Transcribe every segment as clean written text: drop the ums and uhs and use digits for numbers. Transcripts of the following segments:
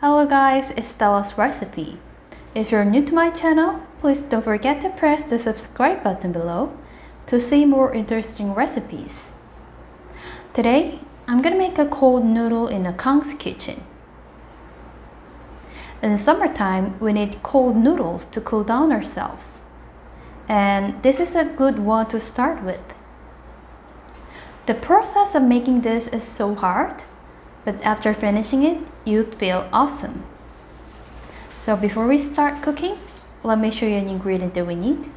Hello guys, it's Stella's recipe. If you're new to my channel, please don't forget to press the subscribe button below to see more interesting recipes. Today, I'm gonna make a cold noodle in a Kang's kitchen. In the summertime, we need cold noodles to cool down ourselves. And this is a good one to start with. The process of making this is so hard, but after finishing it, you'd feel awesome. So before we start cooking, let me show you an ingredient that we need.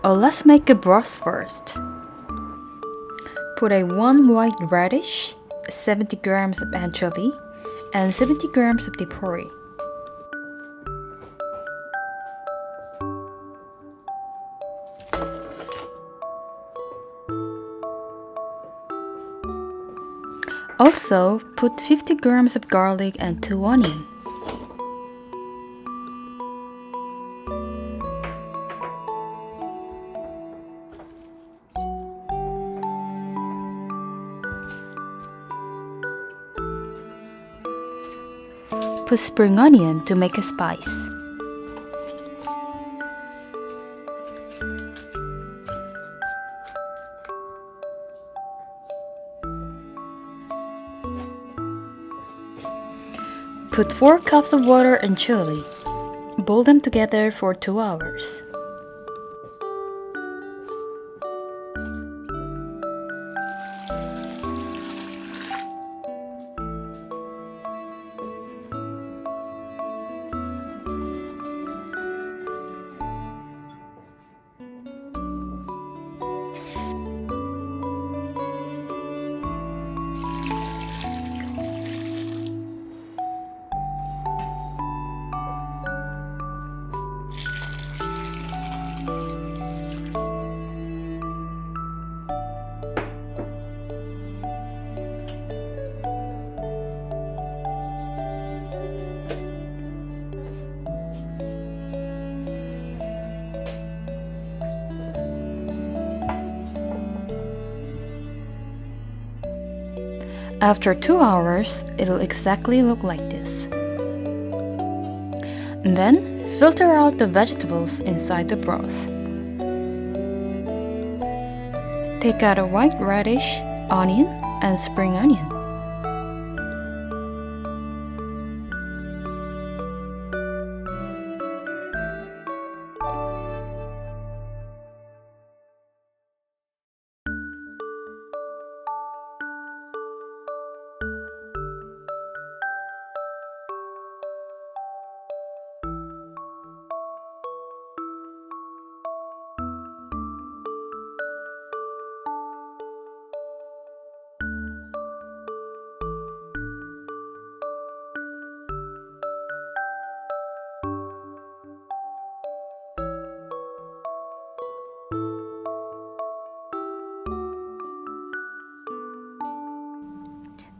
Let's make a broth first. Put a 1 white radish, 70 grams of anchovy, and 70 grams of porree. Also, put 50 grams of garlic and 2 onions. Put spring onion to make a spice. Put 4 cups of water and chili. Boil them together for 2 hours. After 2 hours, it'll exactly look like this. And then, filter out the vegetables inside the broth. Take out a white radish, onion, and spring onion.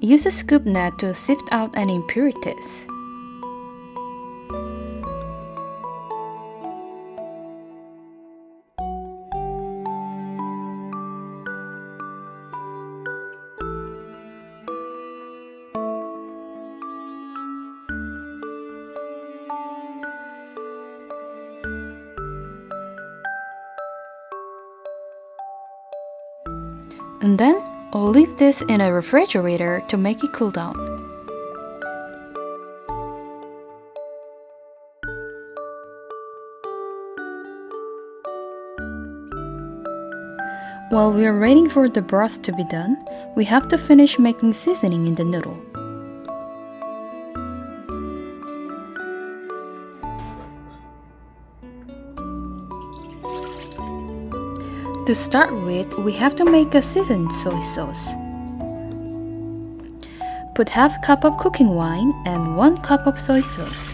Use a scoop net to sift out any impurities. And then, I'll leave this in a refrigerator to make it cool down. While we are waiting for the broth to be done, we have to finish making seasoning in the noodle. To start with, we have to make a seasoned soy sauce. Put half cup of cooking wine and 1 cup of soy sauce.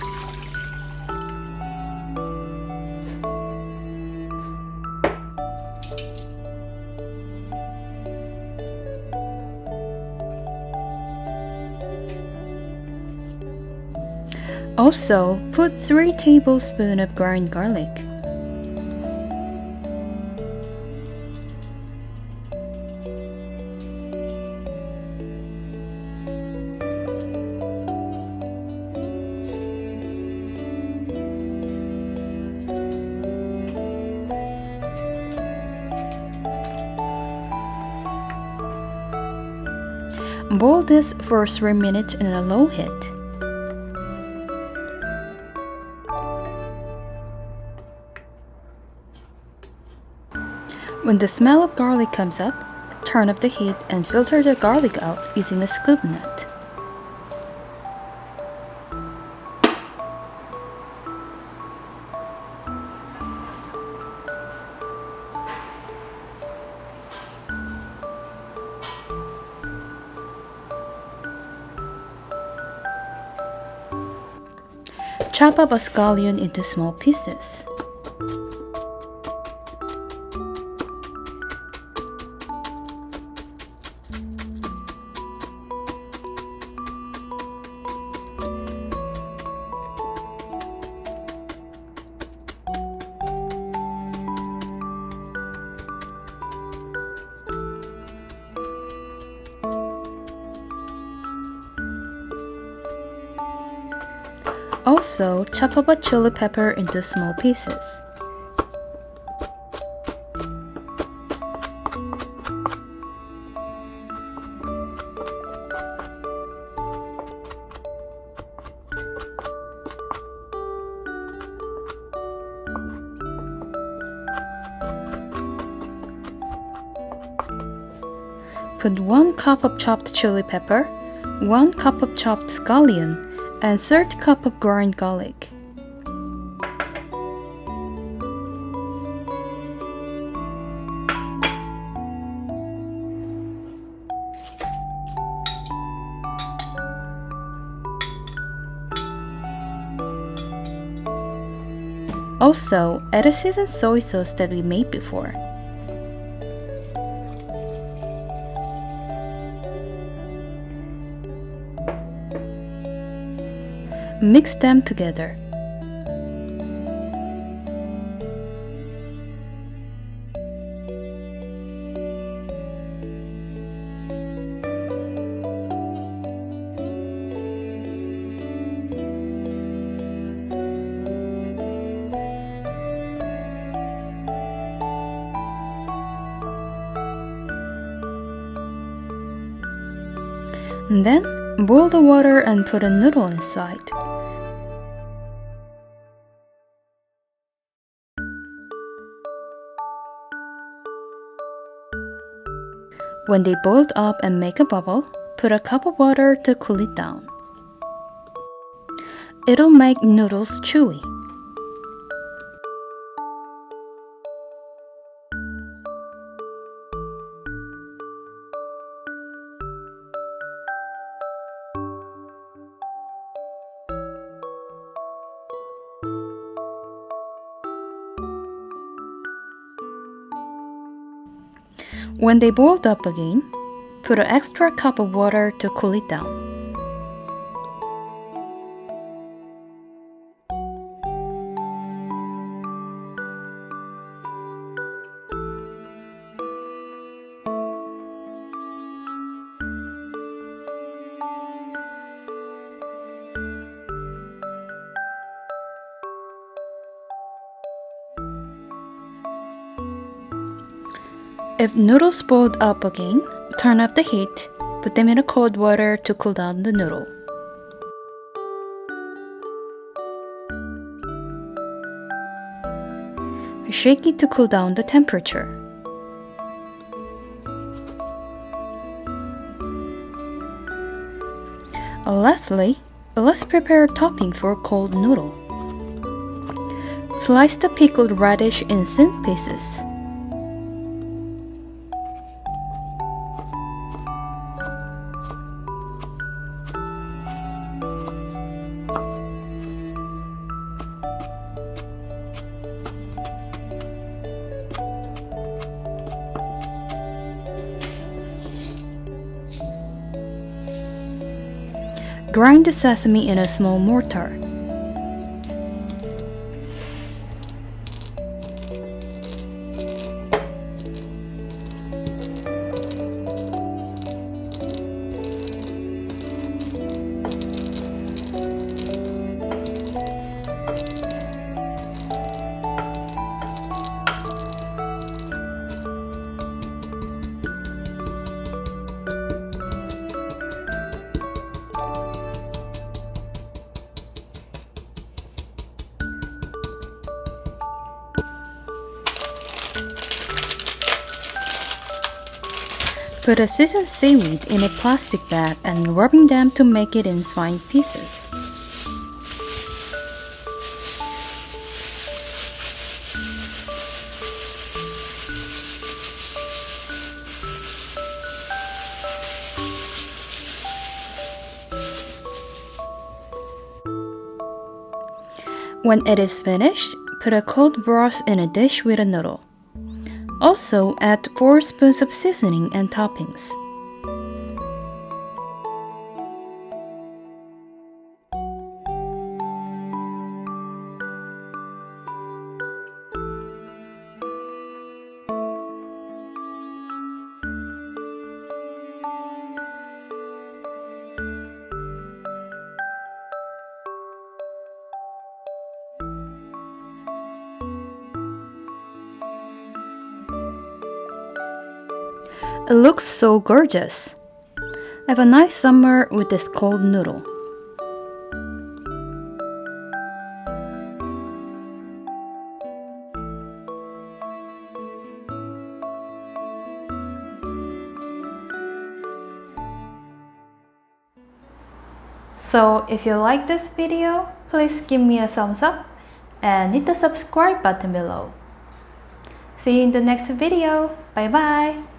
Also, put 3 tablespoons of ground garlic. Boil this for 3 minutes in a low heat. When the smell of garlic comes up, turn up the heat and filter the garlic out using a scoop net. Chop up a scallion into small pieces. Also, chop up a chili pepper into small pieces. Put 1 cup of chopped chili pepper, 1 cup of chopped scallion, and 1/3 cup of ground garlic. Also, add a seasoned soy sauce that we made before. Mix them together. And then, boil the water and put a noodle inside. When they boiled up and make a bubble, put a cup of water to cool it down. It'll make noodles chewy. When they boiled up again, put an extra cup of water to cool it down. If noodles boiled up again, turn up the heat, put them in a cold water to cool down the noodle. Shake it to cool down the temperature. Lastly, let's prepare a topping for cold noodle. Slice the pickled radish in thin pieces. Grind the sesame in a small mortar. Put a seasoned seaweed in a plastic bag and rubbing them to make it in fine pieces. When it is finished, put a cold broth in a dish with a noodle. Also, add 4 spoons of seasoning and toppings. It looks so gorgeous. Have a nice summer with this cold noodle. So if you like this video, please give me a thumbs up and hit the subscribe button below. See you in the next video. Bye bye.